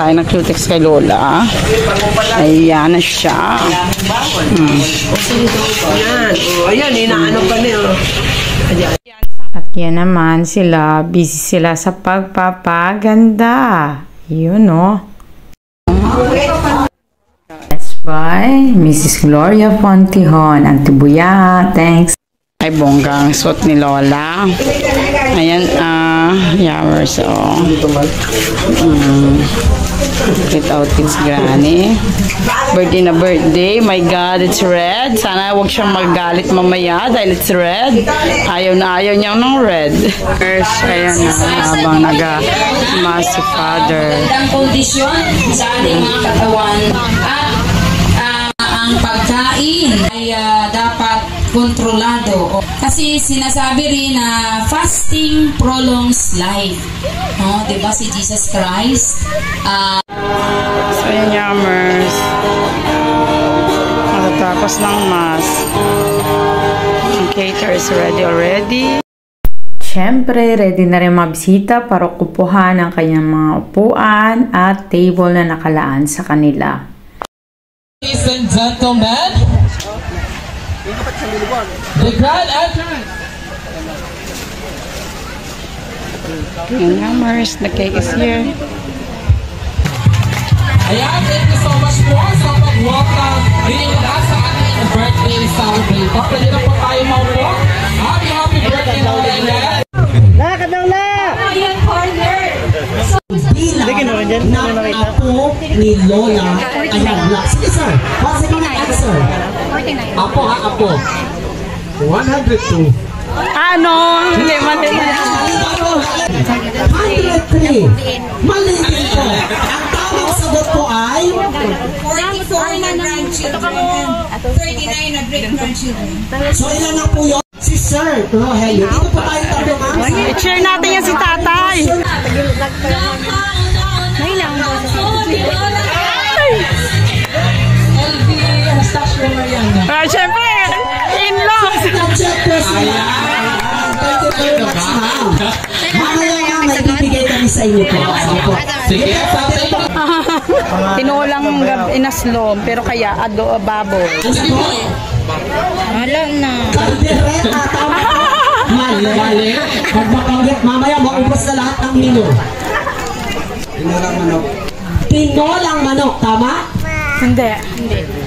tayo ng Cutex kay Lola. Ayan na siya. Ayan, inaano pa niyo. At yan naman sila, busy sila sa pagpapaganda. Yun, no? That's by Mrs. Gloria Fontihon. Ang tibuya. Thanks. Ay, bonggang suot ni Lola. Ayan, yowers, oh. Get outfits, granny. Birthday na birthday. My God, it's red. Sana huwag siyang magalit mamaya dahil it's red. Ayaw na ayaw niya ng red. First, ayan na, habang naga-mass si Father. Ang kondisyon sa ating mga katawan at ang pagkain ay dapat kontrolado. Kasi sinasabi rin na fasting prolongs life. No? Diba si Jesus Christ? So, ayan, yammers. Matatapos ng mass. Ang cater is ready already. Siyempre, ready na rin mga bisita para kupuhan ang kanyang mga upuan at table na nakalaan sa kanila. Ladies and gentlemen, the grand entrance. Ayan, yammers. The cake is here. Ayan, thank you so much po sa pag-welcome nila sa ating birthday celebration. Pwede na po tayo maupo. Happy birthday, Lola Ellen. Nakakadawla! Ayan, partner! Bilang ng apo ni Lola ay nag-block. Sige, sir. Sige na, answer. Apo ha, apo. 102. Ano? Hindi, mali. 103. Mali din po. Ang tamang sagot po ay 44 na grandchildren. 39 na great-grandchildren. so ilan na po yun? Si Sir Rogelio. Dito po tayo tayo, ma'am. I-share natin yan si tatay. May lang. LV Anastasio Mariana. Siyempre, in-laws. Mamaya nga, may bibigay kami sa inyo po. Sige, tatay. Tinulang inaslom, pero kaya baboy. Alam na. Kaldereta, tama. Mali. Pag mapanggit, mamaya maubos na lahat ng menu. Tinolang manok, tama? Hindi.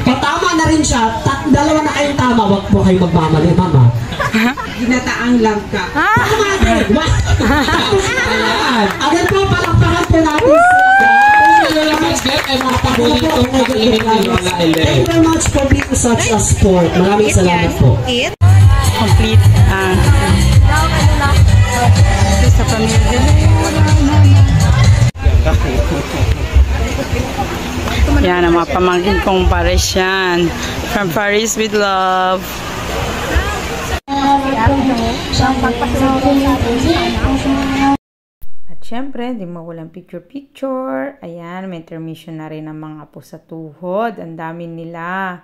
Patama na rin siya. Dalawa na kayong tama. Wag po kayo magmamali, mama. Ginataang langka. Tama din. Agad po, palakpakan po natin. Thank you very much for being such a sport. Maraming salamat po. Complete. Sa pamilya. Yan ang mga pamangkin kong Paris yan. From Paris with love. At syempre, di mawalang picture-picture. Ayan, may intermission na rin ang mga apo sa tuhod. Ang dami nila.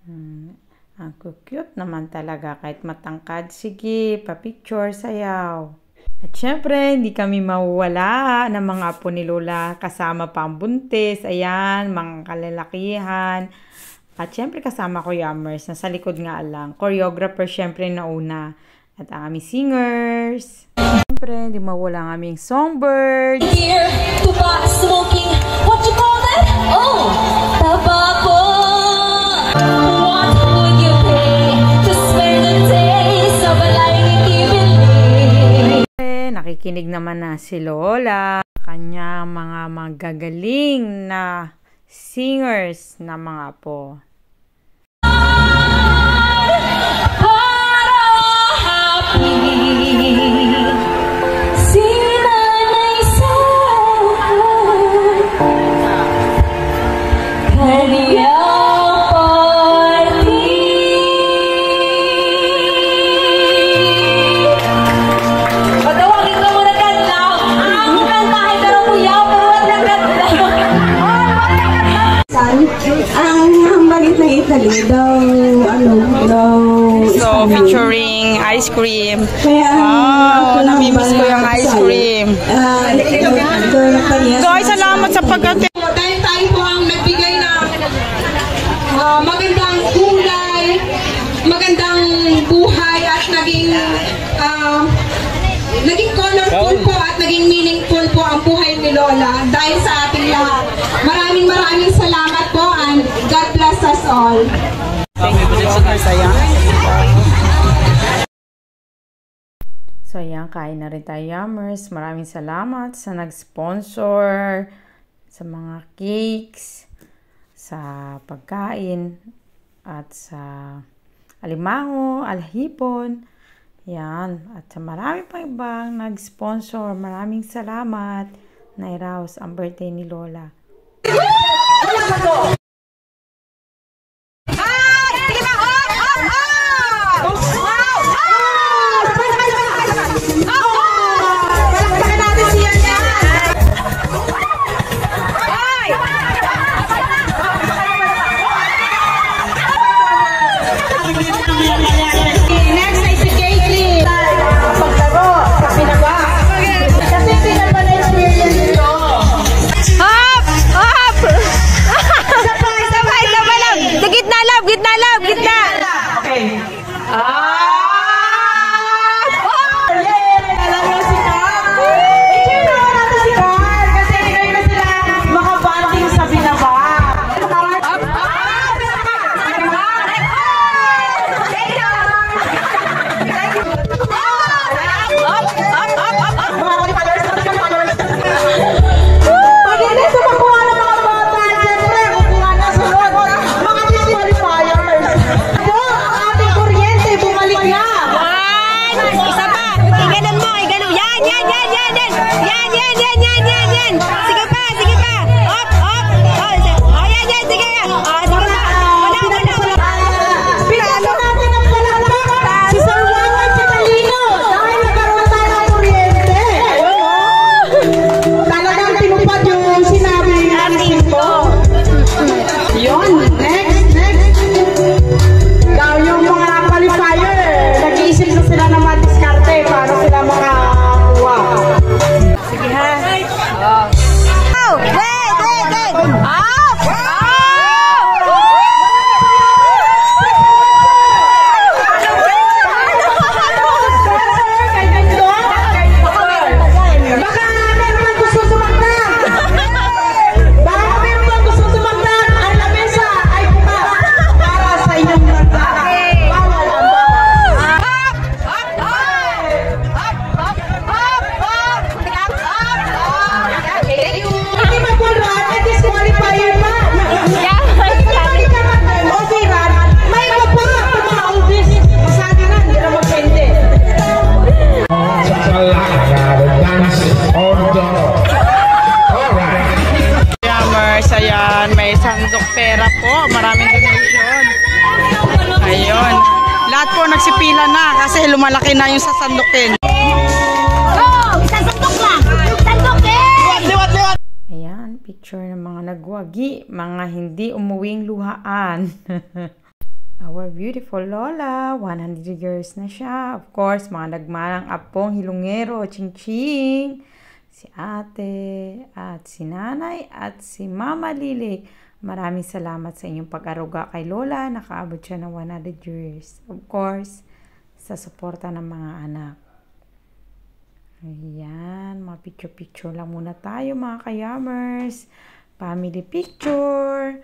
Ang cute naman talaga. Kahit matangkad, sige, pa-picture, sayaw. At syempre, hindi kami mawawala ng mga apo ni Lola. Kasama pa ang buntis. Ayan, mga kalalakihan. At syempre, kasama ko yammers. Nasa likod nga lang. Choreographer syempre nauna. At ang aming singers. Syempre, hindi mawala ang aming songbird. Here, tuba, smoking, what you call that? Oh, tabako. What would you pay to spend the days of a life given me? Nakikinig naman na si Lola. Kanya mga magagaling na singers na mga apo. So, featuring ice cream. Kaya, namimiss ko yung ice cream. Guys, salamat sa pag-attend. Dahil tayo po ang nagbigay ng magandang kulay, magandang buhay at naging colorful po at naging meaningful po ang buhay ni Lola dahil sa ating lahat. Maraming salamat po and God bless us all. So, ayan, kain na rin tayo, Yummers. Maraming salamat sa nag-sponsor, sa mga cakes, sa pagkain, at sa alimango, alhipon. Yan. At sa marami pa ibang nag-sponsor. Maraming salamat. Nairaos ang birthday ni Lola. Pera po, maraming donation. Ayun. Lahat po nagsipila na kasi lumalaki na yung sasandukin. Ayan, picture ng mga nagwagi, mga hindi umuwing luhaan. Our beautiful Lola, 100 years na siya. Of course, mga nagmanang apong hilongero, ching-ching. Si ate, at si nanay, at si Mama Lili. Maraming salamat sa inyong pag-aruga kay Lola. Nakaabot siya ng 100 years. Of course, sa suporta ng mga anak. Ayan, mga picture-picture lang muna tayo mga kayamers. Family picture.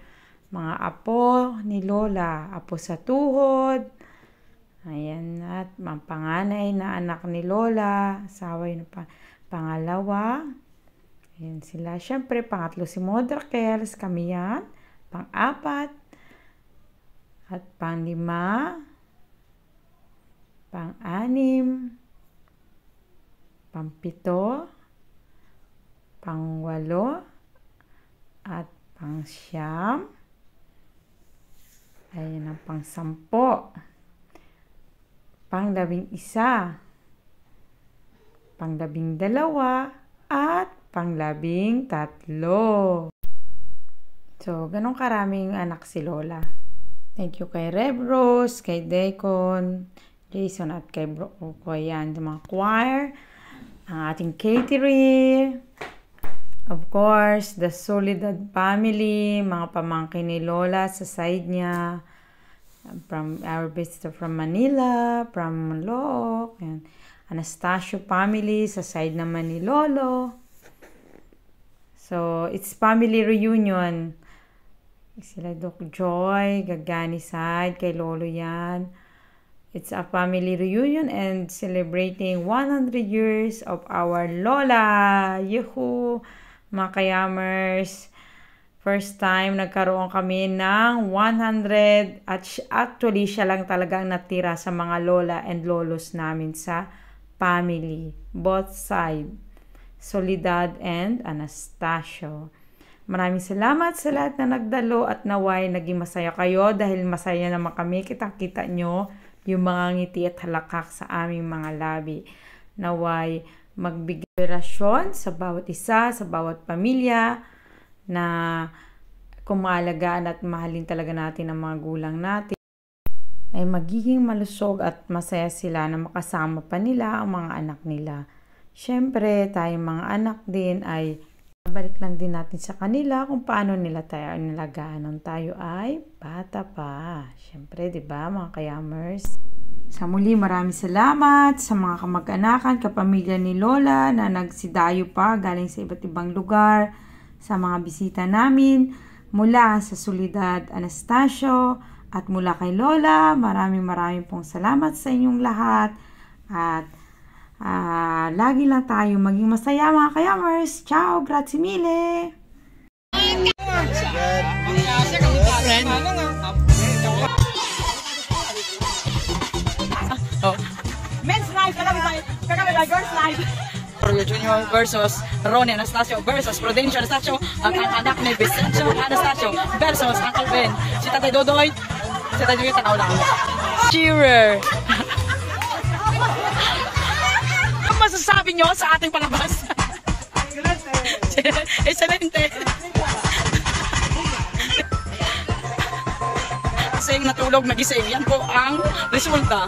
Mga apo ni Lola. Apo sa tuhod. Ayan, at mga panganay na anak ni Lola. Asawa yun pa. Pangalawa. Ayan sila. Siyempre, pangatlo si Modra Kels, kami yan. Pang-apat. At pang-lima. Pang-anim. Pang-pito. Pang-walo. At pang-siyam. Ayan ang pang-sampo. Pang-labing-isa. Pang-labing-dalawa. At pang-labing-3. So, ganun karaming anak si Lola. Thank you kay Reb Rose, kay Decon, Jason at kay Bro ko. Ayan, sa mga choir. Ang ating caterer. Of course, the Soledad family. Mga pamangkin ni Lola sa side niya. From our visitor from Manila. From Loc. Ayan. Anastasio family sa side naman ni Lolo. So, it's family reunion. Sila Doc Joy, Gagani side, kay Lolo yan. It's a family reunion and celebrating 100 years of our Lola. Yuhu! Mga kayamers, first time nagkaroon kami ng 100 at actually siya lang talaga ang natira sa mga Lola and Lolos namin sa family. Both side. Soledad and Anastasio. Maraming salamat sa lahat na nagdalo at naway naging masaya kayo dahil masaya naman kami. Kitang-kita nyo yung mga ngiti at halakak sa aming mga labi. Naway magbigay inspirasyon sa bawat isa, sa bawat pamilya na kumalagaan at mahalin talaga natin ang mga gulang natin. Ay magiging malusog at masaya sila na makasama pa nila ang mga anak nila. Siyempre, tayong mga anak din ay balik lang din natin sa kanila kung paano nila tayo nilagaan nung tayo ay bata pa. Siyempre, di ba mga kayamers? Sa muli, maraming salamat sa mga kamag-anakan, kapamilya ni Lola na nagsidayo pa galing sa iba't ibang lugar, sa mga bisita namin mula sa Soledad Anastasio at mula kay Lola. Maraming pong salamat sa inyong lahat at lagi lang tayo maging masaya mga kayamers. Ciao, grazie mille! Men's life, kagabi by girls life. Rio Junior versus Ronnie Anastasio versus Prudencio Anastasio, ang anak ni Vicencio Anastasio versus Uncle Ben. Si Tatay Dodoy, si Tatay Dodoy tanaw lang. Cheerer! Ano masasabi nyo sa ating palabas? Excelente! Kasi natulog, nagising. Yan po ang resulta.